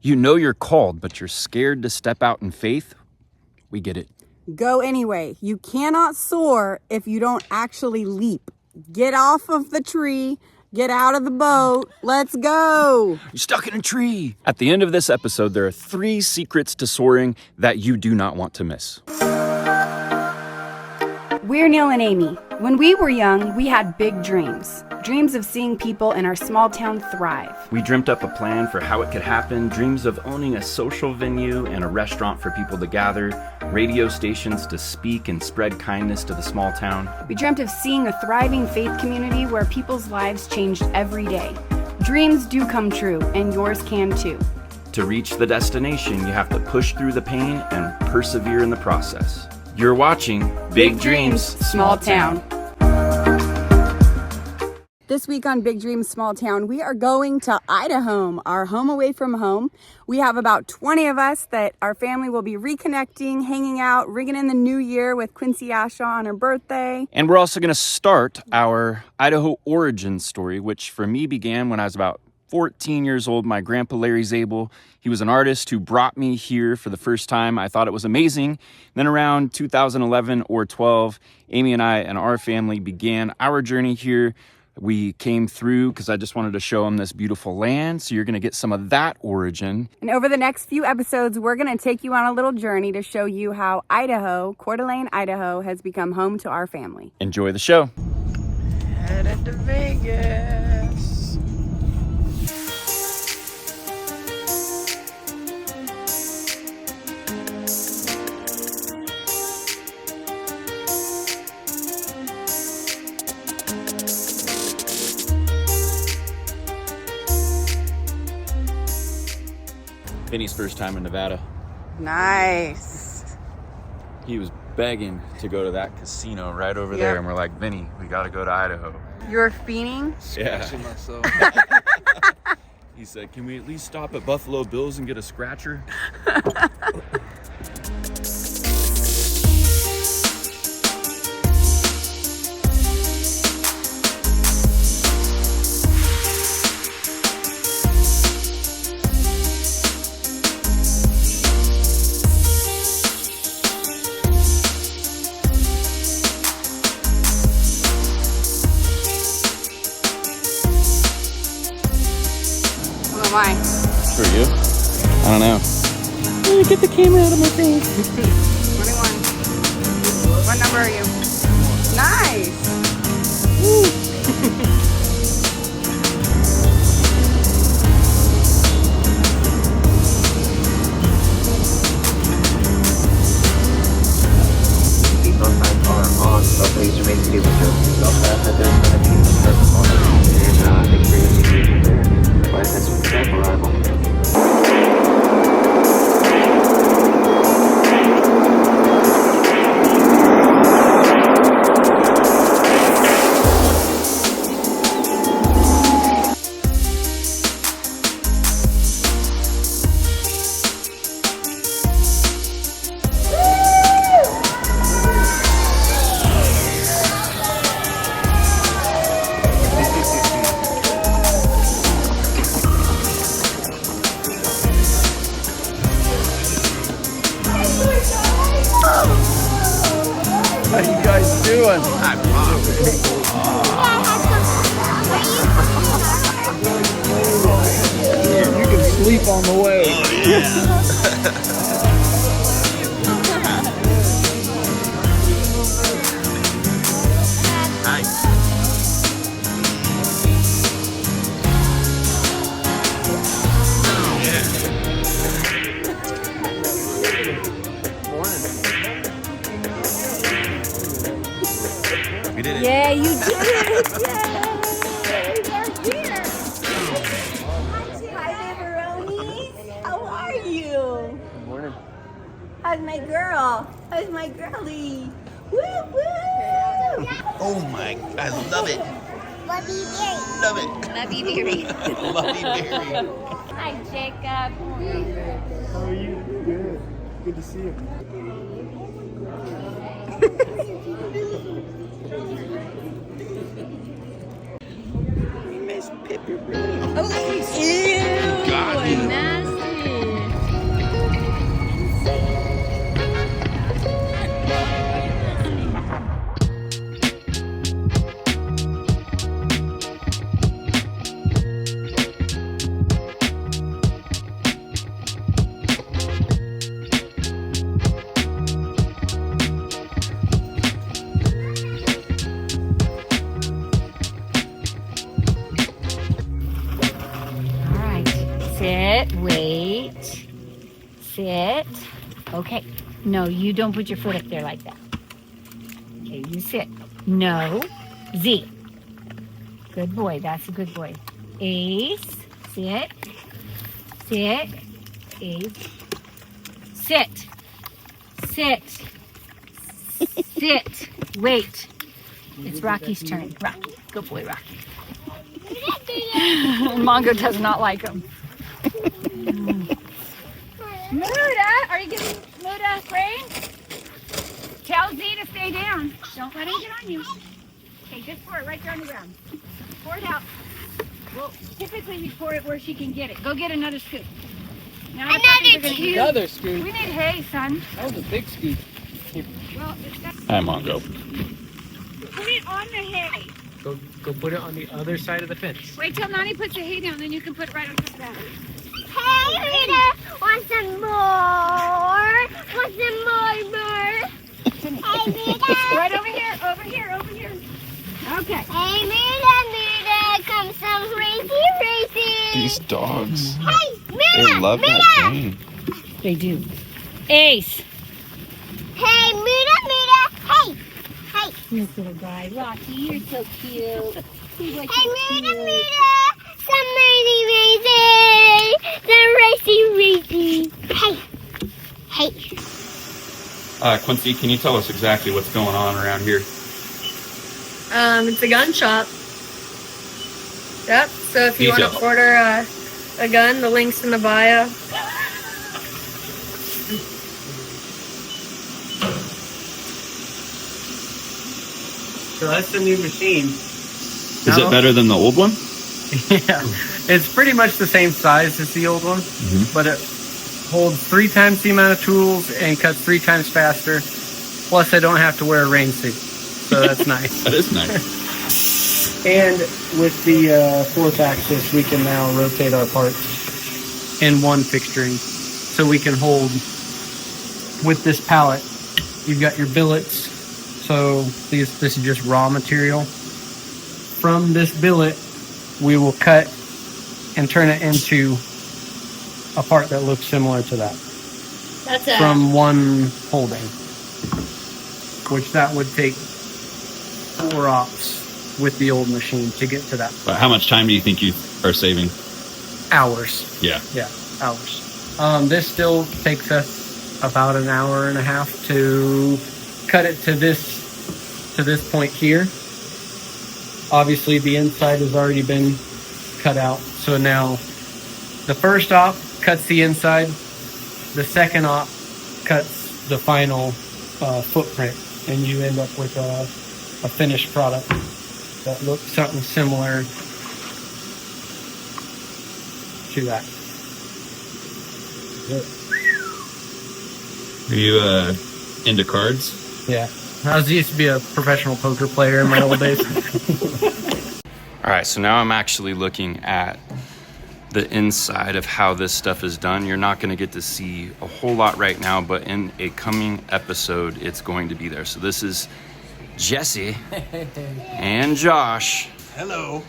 You know you're called, but you're scared to step out in faith? We get it. Go anyway. You cannot soar if you don't actually leap. Get off of the tree. Get out of the boat. Let's go. You're stuck in a tree. At the end of this episode, there are 3 secrets to soaring that you do not want to miss. We're Neil and Amy. When we were young, we had big dreams. Dreams of seeing people in our small town thrive. We dreamt up a plan for how it could happen, dreams of owning a social venue and a restaurant for people to gather, radio stations to speak and spread kindness to the small town. We dreamt of seeing a thriving faith community where people's lives changed every day. Dreams do come true, and yours can too. To reach the destination, you have to push through the pain and persevere in the process. You're watching Big Dreams, Small Town. This week on Big Dreams, Small Town, we are going to IdaHome, our home away from home. We have about 20 of us that our family will be reconnecting, hanging out, ringing in the new year with Quincy Asha on her birthday. And we're also going to start our Idaho origin story, which for me began when I was about 14 years old. My grandpa Larry Zabel, he was an artist who brought me here for the first time. I thought it was amazing. Then around 2011 or 12, Amy and I and our family began our journey here. We came through because I just wanted to show them this beautiful land. So you're going to get some of that origin. And over the next few episodes, we're going to take you on a little journey to show you how Idaho, Coeur d'Alene, Idaho, has become home to our family. Enjoy the show. Headed to Vegas. Vinny's first time in Nevada. Nice. He was begging to go to that casino right over there. And we're like, Vinny, we got to go to Idaho. You're fiending? Yeah. He said, can we at least stop at Buffalo Bill's and get a scratcher? Why? For you? I don't know. Get the camera out of my face. 21. What number are you? Nice. These signs are on, so please remain seated with your seatbelt fastened. There's going to be a certain point, and thank you for your seat there. Flight has been set for arrival. How you guys doing? You can sleep on the way. Nice. We did it. Yeah, you did it. Yay. We're here. Hi, Pepperonis. How are you? Good morning. How's my girl? How's my girlie? Woo, woo. Oh my, I love it. Love you very. Love it. Love you very. Love you, Mary. Hi, Jacob. How are you? Good. Good to see you. Miss Pippi. Oh, ew. Got you. Nasty. Wait. Sit. Okay. No, you don't put your foot up there like that. Okay, you sit. No. Z. Good boy. That's a good boy. Ace. Sit. Sit. Ace. Sit. Sit. Sit. Wait. It's Rocky's turn. Rocky. Good boy, Rocky. Mongo does not like him. Muda, are you giving Muda reins? Tell Z to stay down. Don't let him get on you. Okay, just pour it right there on the ground. Pour it out. Well, typically we pour it where she can get it. Go get another scoop. Now Another scoop. We need hay, son. That was a big scoop. Well, Hi, Mongo. put it on the hay. Go put it on the other side of the fence. Wait till Nani puts the hay down, then you can put it right on top of that. Hey, Rita, want some more? Want some more? Hey, Rita. Right over here, over here, over here. Okay. Hey, Rita, come some racy. These dogs, Hey, they Rita, love that game. They do. Ace. Hey, Rita, hey. This little guy. Rocky, you're so cute. He's like Hey, so cute. Rita, some racy. Hey. Quincy, can you tell us exactly what's going on around here? It's a gun shop. Yep. So if you want Detail. to order a gun, the link's in the bio. So that's the new machine. Is it better than the old one? Yeah. It's pretty much the same size as the old one, but it holds 3 times the amount of tools and cuts 3 times faster. Plus, I don't have to wear a rain suit, so that's nice. That is nice. And with the 4th axis, we can now rotate our parts in one fixturing, so we can hold with this pallet. You've got your billets. So this is just raw material. From this billet, we will cut and turn it into a part that looks similar to that. That's it. From one holding, which that would take 4 ops with the old machine to get to that. But how much time do you think you are saving? Hours. Yeah. Yeah, hours. This still takes us about an hour and a half to cut it to this point here. Obviously, the inside has already been cut out. So now the first op cuts the inside. The second op cuts the final footprint. And you end up with a finished product that looks something similar to that. Are you into cards? Yeah. I used to be a professional poker player in my old days. All right, so now I'm actually looking at the inside of how this stuff is done. You're not going to get to see a whole lot right now, but in a coming episode, it's going to be there. So this is Jesse and Josh. Hello.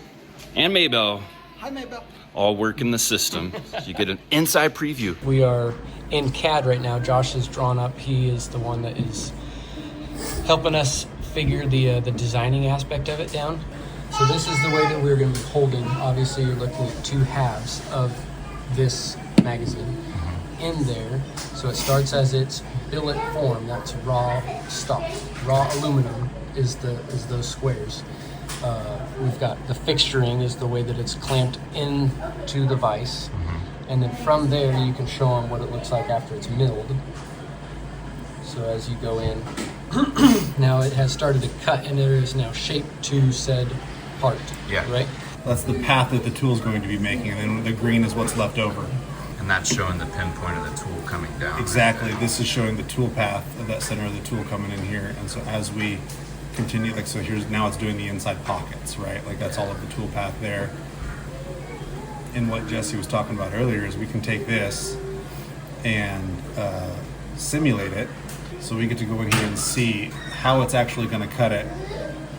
And Maybell. Hi, Maybell. All working the system. So you get an inside preview. We are in CAD right now. Josh is drawn up. He is the one that is helping us figure the designing aspect of it down. So this is the way that we're going to be holding. Obviously, you're looking at 2 halves of this magazine in there. So it starts as its billet form. That's raw stuff. Raw aluminum is those squares. We've got the fixturing is the way that it's clamped into the vise. And then from there, you can show them what it looks like after it's milled. So as you go in, now it has started to cut and there is now shape to said part. Yeah. Right? That's the path that the tool's going to be making, and then the green is what's left over. And that's showing the pinpoint of the tool coming down. Exactly. This is showing the tool path of that center of the tool coming in here. And so as we continue, like, so here's, now it's doing the inside pockets, right? Like that's all of the tool path there. And what Jesse was talking about earlier is we can take this and simulate it. So we get to go in here and see how it's actually going to cut it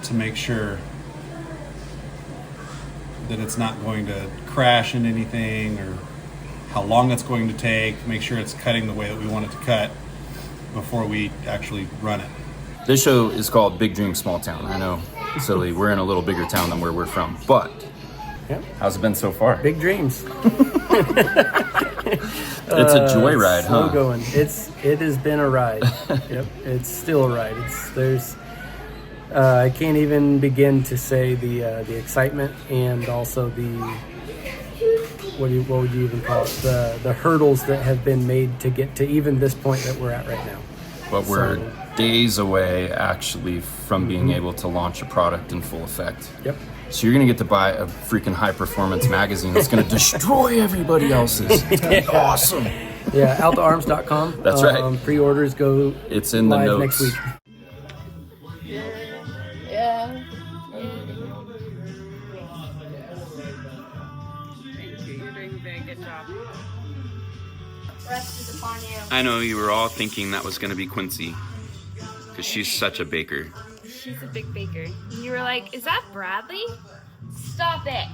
to make sure that it's not going to crash into anything or how long it's going to take, make sure it's cutting the way that we want it to cut before we actually run it. This show is called Big Dream Small Town. I know, silly, we're in a little bigger town than where we're from, but Yep. how's it been so far? Big dreams. It's a joyride, slow huh? going. It has been a ride. Yep, it's still a ride. I can't even begin to say the excitement and also the what would you even call it? The hurdles that have been made to get to even this point that we're at right now. But we're days away actually from being able to launch a product in full effect. Yep. So you're gonna get to buy a freaking high performance magazine that's gonna destroy everybody else's. It's gonna be awesome. Yeah, altaarms.com. That's right. Pre-orders go It's in the live notes. next week. Yeah. Thank you. You're doing a very good job. Rest is upon you. I know you were all thinking that was gonna be Quincy, because she's such a baker. She's a big baker. You were like, is that Bradley? Stop it.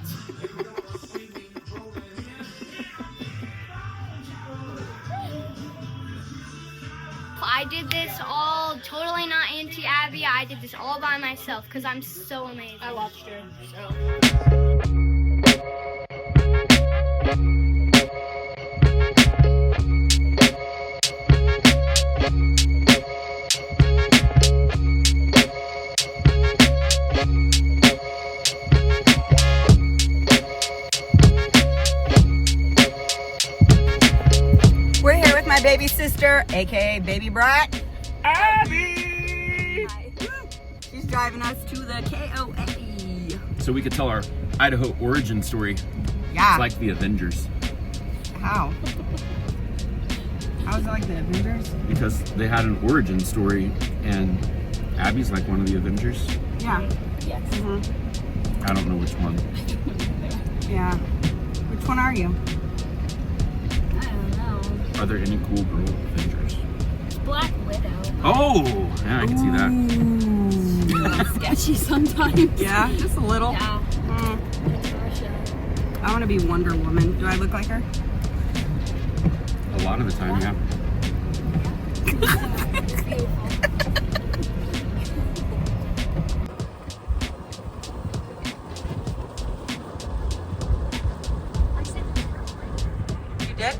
I did this all totally not anti-Abby. I did this all by myself because I'm so amazing. I watched her. So. We're here with my baby sister, aka Baby Brat, Abby. She's driving us to the KOA. So we could tell our Idaho origin story. Yeah. It's like the Avengers, How? How is it like the Avengers? because they had an origin story, and Abby's like one of the Avengers. Yeah. Yes. I don't know which one. Yeah. Which one are you? I don't know. Are there any cool girl Avengers? Black Widow. Oh, yeah, I can see that. Sketchy sometimes. Yeah, just a little. Yeah. I want to be Wonder Woman. Do I look like her? A lot of the time, yeah. You did?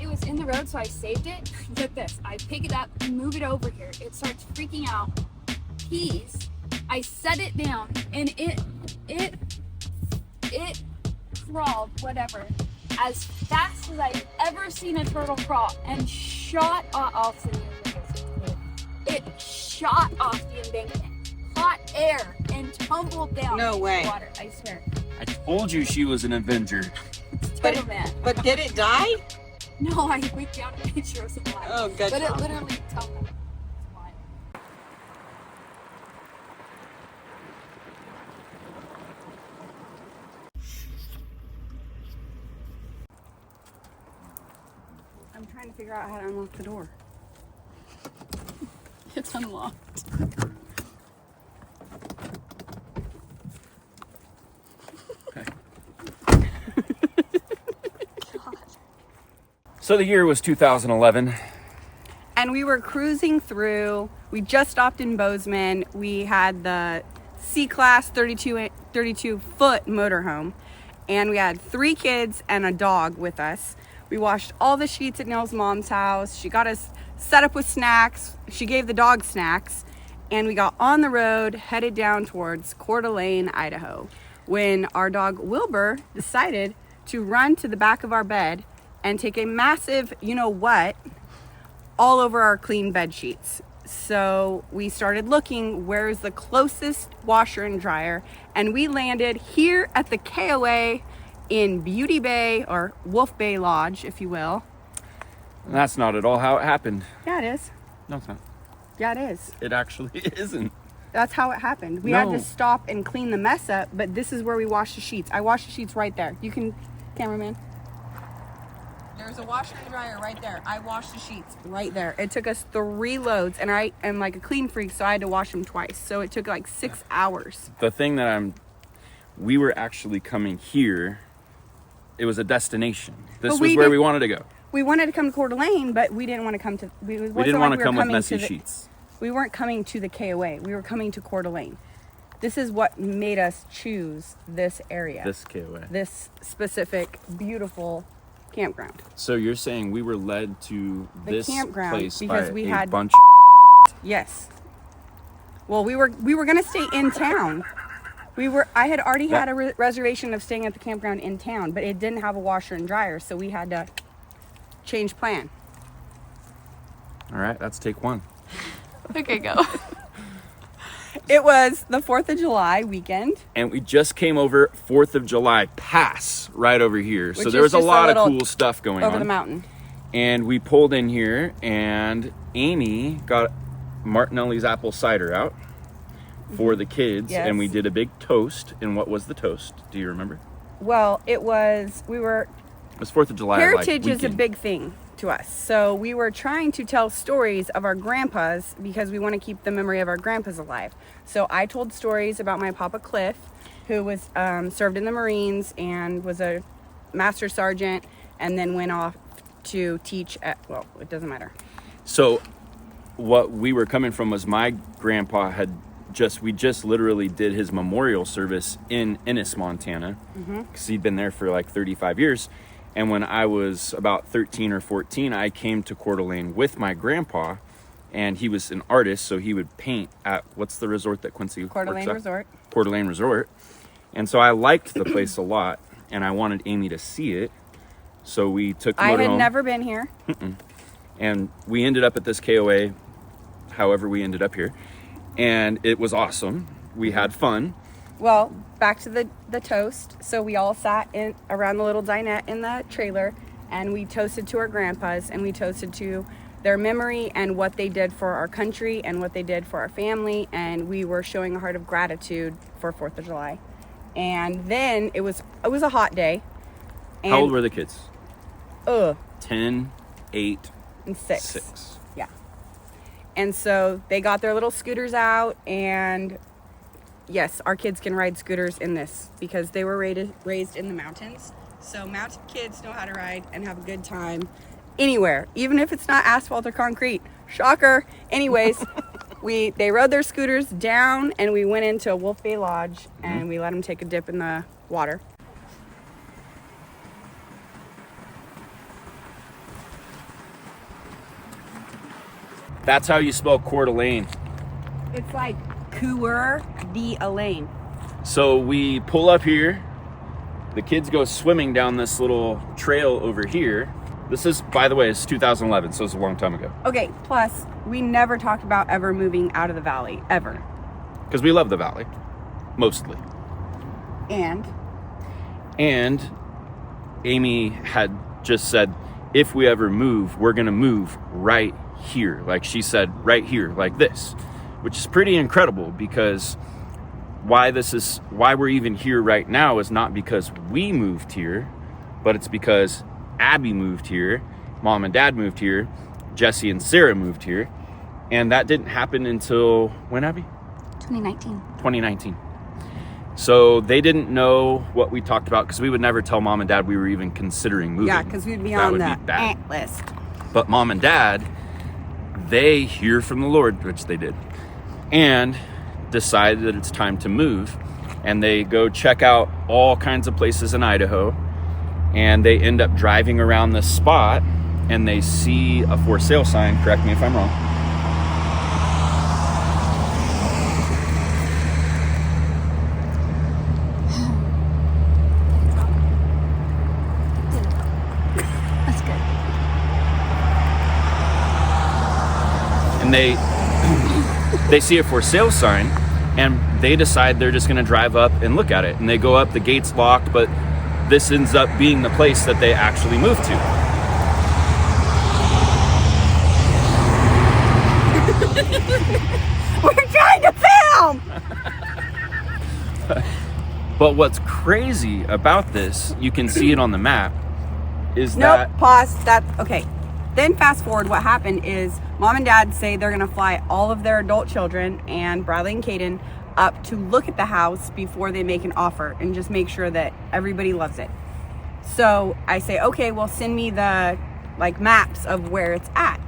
It was in the road, so I saved it. Look this. I pick it up, move it over here. It starts freaking out. Peas. I set it down, and it crawled, whatever, as fast as I've ever seen a turtle crawl, and shot off the It shot off the embankment. Hot air, and tumbled down No into way. the water. I swear. I told you she was an Avenger. Turtle man. But did it die? No, I went down a picture of some live. Oh, good But job. it literally tumbled. It's fine. I'm trying to figure out how to unlock the door. It's unlocked. So the year was 2011. And we were cruising through. We just stopped in Bozeman. We had the C-Class 32 foot motorhome. And we had 3 kids and a dog with us. We washed all the sheets at Nell's mom's house. She got us set up with snacks. She gave the dog snacks. And we got on the road, headed down towards Coeur d'Alene, Idaho, when our dog Wilbur decided to run to the back of our bed and take a massive, you know what, all over our clean bed sheets. So we started looking, where's the closest washer and dryer, and we landed here at the KOA in Beauty Bay, or Wolf Bay Lodge, if you will. And that's not at all how it happened. Yeah, it is. No, it's not. Yeah, it is. It actually isn't. That's how it happened. We had No. to stop and clean the mess up, but this is where we washed the sheets. I washed the sheets right there. You can, cameraman. There's a washer and dryer right there. I washed the sheets right there. It took us 3 loads, and I am like a clean freak, so I had to wash them twice. So it took like 6 hours. The thing that we were actually coming here it was a destination. This But was we where did- we wanted to go. We wanted to come to Coeur d'Alene, but we didn't want to come to. We didn't want to come with messy sheets. We weren't coming to the KOA. We were coming to Coeur d'Alene. This is what made us choose this area. This KOA. This specific, beautiful campground. So you're saying we were led to The this campground place because by we a had- bunch Yes. Well, we were gonna stay in town. I had already had a reservation of staying at the campground in town, but it didn't have a washer and dryer, so we had to change plan. All right, that's take one. Okay, go. It was the 4th of July weekend. And we just came over 4th of July pass right over here. So Which there is was a just a lot of little cool stuff going over on. the mountain. And we pulled in here, and Amy got Martinelli's apple cider out for the kids. Yes. And we did a big toast. And what was the toast? Do you remember? Well, it was, It was 4th of July. heritage like, is a weekend. big thing to us. So we were trying to tell stories of our grandpas because we want to keep the memory of our grandpas alive. So I told stories about my Papa Cliff, who was served in the Marines and was a master sergeant, and then went off to teach at, well, it doesn't matter. So what we were coming from was my grandpa had we just literally did his memorial service in Ennis, Montana, because he'd been there for like 35 years. And when I was about 13 or 14, I came to Coeur d'Alene with my grandpa, and he was an artist, so he would paint at, what's the resort that Quincy Coeur d'Alene works at? Resort. Coeur d'Alene Resort. And so I liked the place a lot, and I wanted Amy to see it. So we took the I had motorhome, never been here. and we ended up at this KOA, however we ended up here. And it was awesome. We had fun. Well, back to the toast. So we all sat in around the little dinette in the trailer, and we toasted to our grandpas, and we toasted to their memory and what they did for our country and what they did for our family, and we were showing a heart of gratitude for 4th of July. And then it was a hot day. And, How old were the kids? 10, 8, and 6. 6. Yeah. And so they got their little scooters out, and yes, our kids can ride scooters in this because they were raised in the mountains. So mountain kids know how to ride and have a good time anywhere, even if it's not asphalt or concrete. Shocker. Anyways, they rode their scooters down, and we went into Wolf Bay Lodge, and we let them take a dip in the water. That's how you spell Coeur d'Alene. It's like Coeur d'Alene. So we pull up here. The kids go swimming down this little trail over here. This is, by the way, it's 2011, so it's a long time ago. Okay, plus we never talked about ever moving out of the valley, ever. Because we love the valley, mostly. And Amy had just said, if we ever move, we're gonna move right here. Like she said, right here, like this. Which is pretty incredible, because why we're even here right now is not because we moved here, but it's because Abby moved here, Mom and Dad moved here, Jesse and Sarah moved here, and that didn't happen until when, Abby? 2019. 2019. So they didn't know what we talked about, because we would never tell Mom and Dad we were even considering moving. yeah, because we'd be That on would the be bad. list. But Mom and Dad, they hear from the Lord, which they did, and decide that it's time to move. And they go check out all kinds of places in Idaho, and they end up driving around this spot, and they see a for sale sign. Correct me if I'm wrong. That's good. And they see a for sale sign, and they decide they're just going to drive up and look at it. And they go up, the gate's locked, but this ends up being the place that they actually move to. We're trying to film! But what's crazy about this, you can see it on the map, is Nope, pause. Okay. Then fast forward, what happened is Mom and Dad say they're going to fly all of their adult children and Bradley and Caden up to look at the house before they make an offer and just make sure that everybody loves it. So I say, okay, well, send me the like maps of where it's at.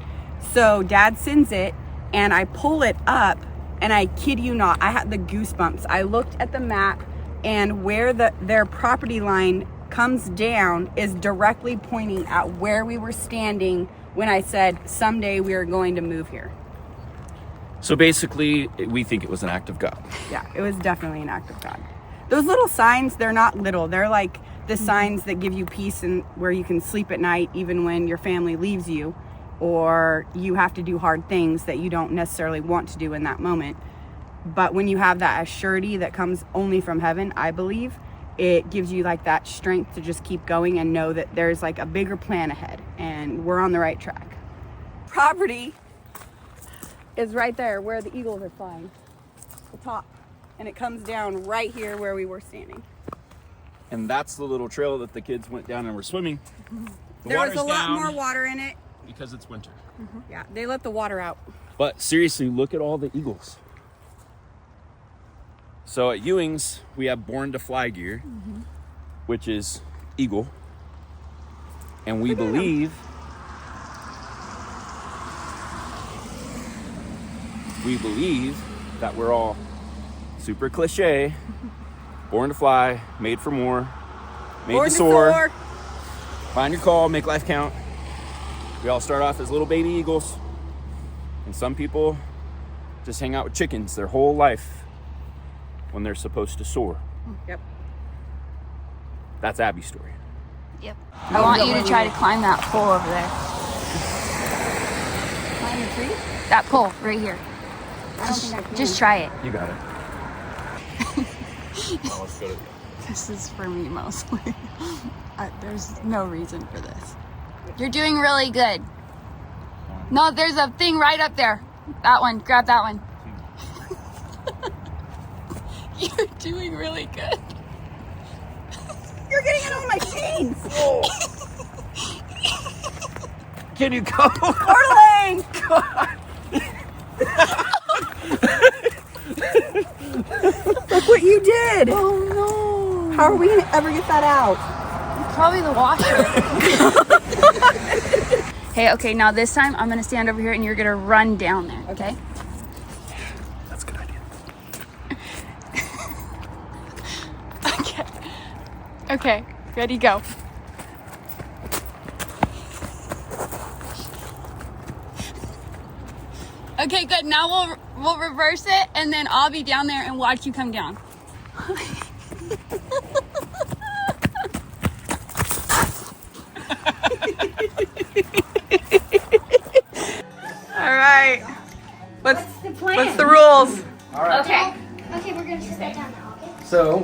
So Dad sends it, and I pull it up, and I kid you not, I had the goosebumps. I looked at the map, and where their property line comes down is directly pointing at where we were standing when I said someday we are going to move here. So basically, we think it was an act of God. Yeah, it was definitely an act of God. Those little signs, they're not little. They're like the signs that give you peace and where you can sleep at night even when your family leaves you, or you have to do hard things that you don't necessarily want to do in that moment. But when you have that assurity that comes only from heaven, I believe, it gives you like that strength to just keep going and know that there's like a bigger plan ahead and we're on the right track. Property is right there where the eagles are flying, the top, and it comes down right here where we were standing. And that's the little trail that the kids went down and were swimming. There was a lot more water in it. Because it's winter. Yeah, they let the water out. But seriously, look at all the eagles. So at Ewing's, we have Born to Fly gear, which is eagle. And we believe that we're all super cliche, born to fly, made for more, made Born to soar. Find your call, make life count. We all start off as little baby eagles. And some people just hang out with chickens their whole life when they're supposed to soar. Yep. That's Abby's story. Yep. I want you to try to climb that pole over there. Climb the tree? That pole right here. I don't think I can. Just try it. You got it. This is for me mostly. There's no reason for this. You're doing really good. No, there's a thing right up there. That one. Grab that one. You're doing really good. You're getting it on my jeans. Can you go? Darling! Look what you did. Oh no. How are we gonna ever get that out? Probably the washer. Hey, okay, now this time I'm gonna stand over here and you're gonna run down there, okay? That's a good idea. Okay, ready, go. Okay, good. Now we'll reverse it, and then I'll be down there and watch you come down. All right. What's the plan? What's the rules? All right. Okay. Okay, we're gonna sit that down now, okay? So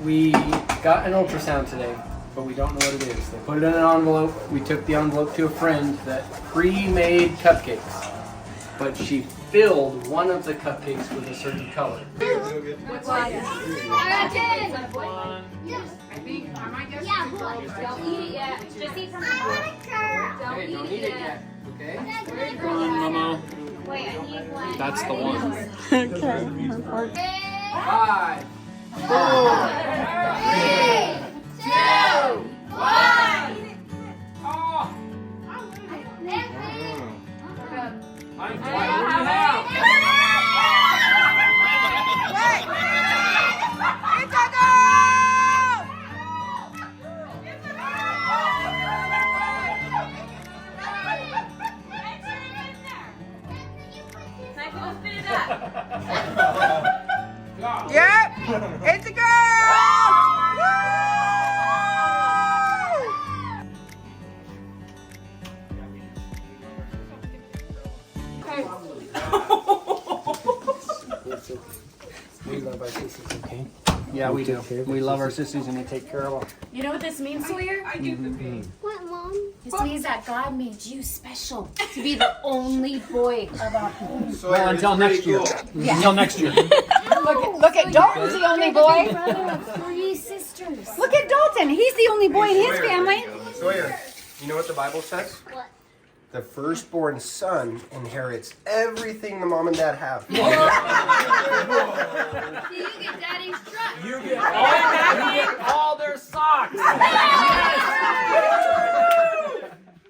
we got an ultrasound today, but we don't know what it is. They put it in an envelope. We took the envelope to a friend that pre-made cupcakes, but she filled one of the cupcakes with a certain color. I got 10. Yeah, boy. Don't eat it yet. Just eat from the I want a girl. Okay, don't eat it yet. Okay. Momo. Wait, I need one. That's the one. Okay. 5, 4, 3, 2, 1. I'm flying out. It's a go! Yep, it's a girl! We love our sissies, okay? Yeah, we do. We love our sissies and we take care of them. You know what this means, Sawyer? What, Mom? This means that God made you special to be the only boy of our home. Well, until next year. Until next year. Look at Dalton's the only boy. Brother of 3 sisters. Look at Dalton. He's the only boy in his family. Sawyer, you know what the Bible says? What? The firstborn son inherits everything the mom and dad have. You get daddy's truck. You get all their socks.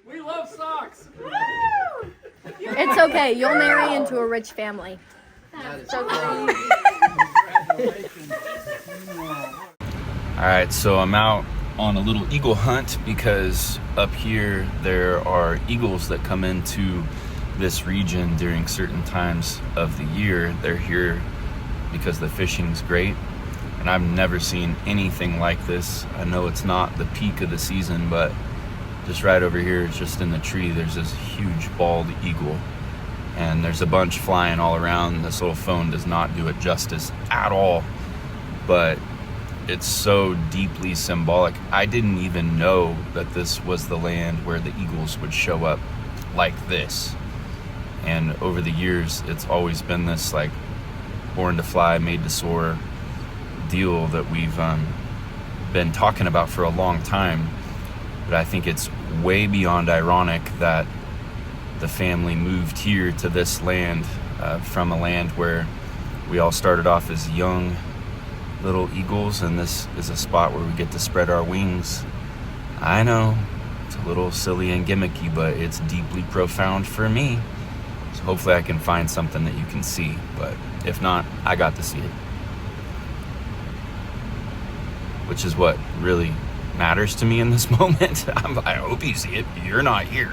We love socks. It's okay. You'll marry into a rich family. It's okay. All right, so I'm out on a little eagle hunt because up here there are eagles that come into this region during certain times of the year. They're here because the fishing's great, and I've never seen anything like this. I know it's not the peak of the season, but just right over here, just in the tree, there's this huge bald eagle, and there's a bunch flying all around. This little phone does not do it justice at all, but it's so deeply symbolic. I didn't even know that this was the land where the eagles would show up like this. And over the years, it's always been this like born to fly, made to soar deal that we've been talking about for a long time. But I think it's way beyond ironic that the family moved here to this land from a land where we all started off as young little eagles, and this is a spot where we get to spread our wings. I know it's a little silly and gimmicky, but it's deeply profound for me. So hopefully I can find something that you can see, but if not, I got to see it, which is what really matters to me in this moment. I hope you see it. You're not here,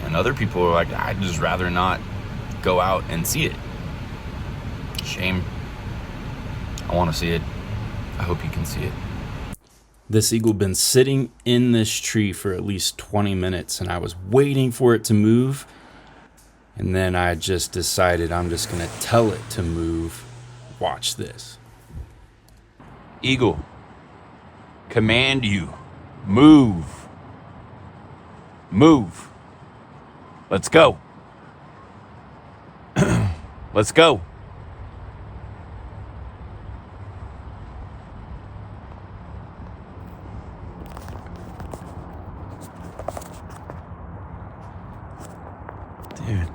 and other people are like, I'd just rather not go out and see it. Shame. I want to see it. I hope you can see it. This eagle been sitting in this tree for at least 20 minutes, and I was waiting for it to move, and then I just decided I'm just going to tell it to move. Watch this. Eagle, command you, move. Move. Let's go. Let's go. Dude.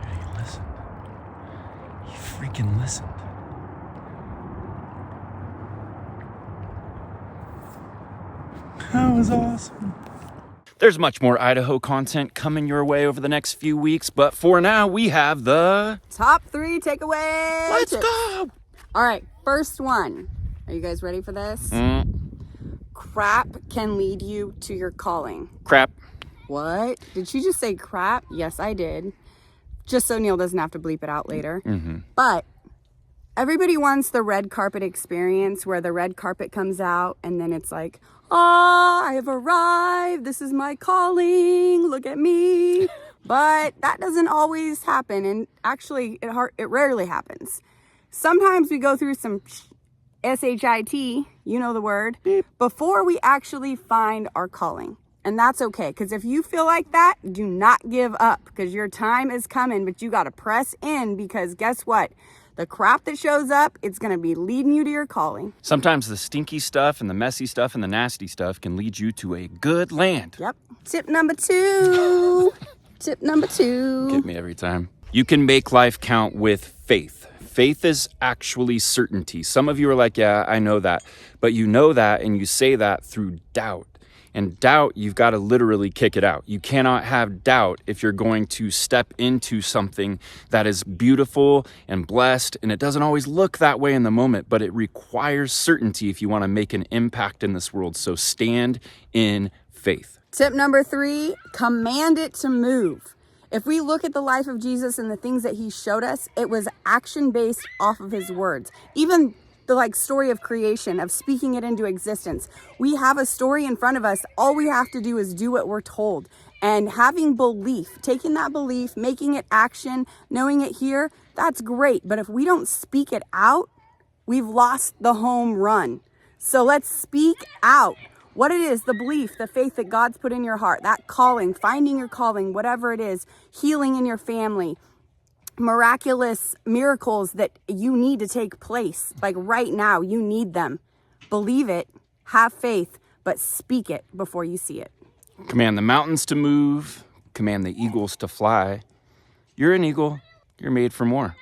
He listened. He freaking listened. That was awesome. There's much more Idaho content coming your way over the next few weeks, but for now, we have the top 3 takeaways. Let's go. All right, first one. Are you guys ready for this? Crap can lead you to your calling. Crap. What? Did she just say crap? Yes, I did. Just so Neil doesn't have to bleep it out later. But everybody wants the red carpet experience where the red carpet comes out and then it's like, I have arrived. This is my calling. Look at me. But that doesn't always happen. And actually, it rarely happens. Sometimes we go through some SHIT, you know the word, before we actually find our calling. And that's okay. Because if you feel like that, do not give up. Because your time is coming. But you got to press in, because guess what? The crap that shows up, it's going to be leading you to your calling. Sometimes the stinky stuff and the messy stuff and the nasty stuff can lead you to a good land. Yep. Tip number 2. Tip number 2. Get me every time. You can make life count with faith. Faith is actually certainty. Some of you are like, yeah, I know that. But you know that and you say that through doubt. And doubt, you've got to literally kick it out. You cannot have doubt if you're going to step into something that is beautiful and blessed. And it doesn't always look that way in the moment, but it requires certainty if you want to make an impact in this world. So stand in faith. Tip number 3, command it to move. If we look at the life of Jesus and the things that he showed us, it was action based off of his words. Even the story of creation, of speaking it into existence. We have a story in front of us. All we have to do is do what we're told. And having belief, taking that belief, making it action, knowing it here, that's great. But if we don't speak it out, we've lost the home run. So let's speak out. what it is, the belief, the faith that God's put in your heart, that calling, finding your calling, whatever it is, healing in your family, miraculous miracles that you need to take place. Like right now, you need them. Believe it, have faith, but speak it before you see it. Command the mountains to move. Command the eagles to fly. You're an eagle. You're made for more.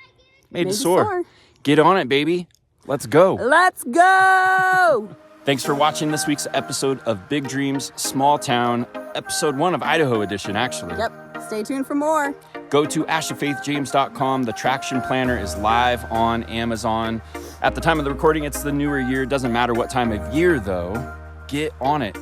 Made to soar. Get on it, baby. Let's go. Let's go. Thanks for watching this week's episode of Big Dreams, Small Town, episode 1 of Idaho edition, actually. Yep. Stay tuned for more. Go to ashafaithjames.com. The traction planner is live on Amazon. At the time of the recording, it's the newer year. Doesn't matter what time of year, though. Get on it.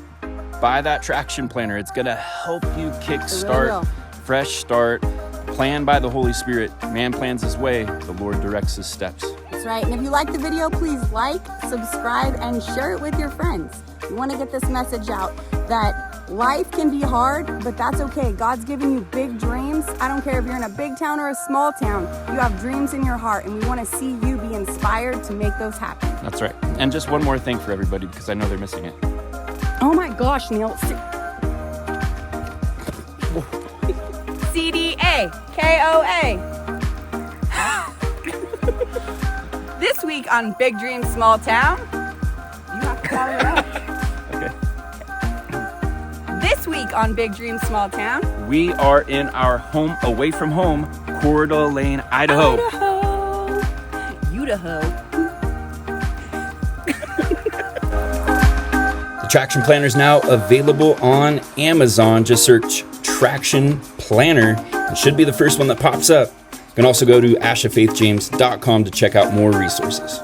Buy that traction planner. It's going to help you kickstart, fresh start, plan by the Holy Spirit. Man plans his way. The Lord directs his steps. That's right. And if you like the video, please like, subscribe, and share it with your friends. You want to get this message out that life can be hard, but that's okay. God's giving you big dreams. I don't care if you're in a big town or a small town. You have dreams in your heart, and we want to see you be inspired to make those happen. That's right. And just one more thing for everybody, because I know they're missing it. Oh my gosh, Neil. CDAKOA. This week on Big Dreams, Small Town. You have to follow it up. Okay. This week on Big Dreams, Small Town. We are in our home away from home, Coeur d'Alene, Idaho. Idaho. The Traction Planner is now available on Amazon. Just search Traction Planner. It should be the first one that pops up. You can also go to ashafaithjames.com to check out more resources.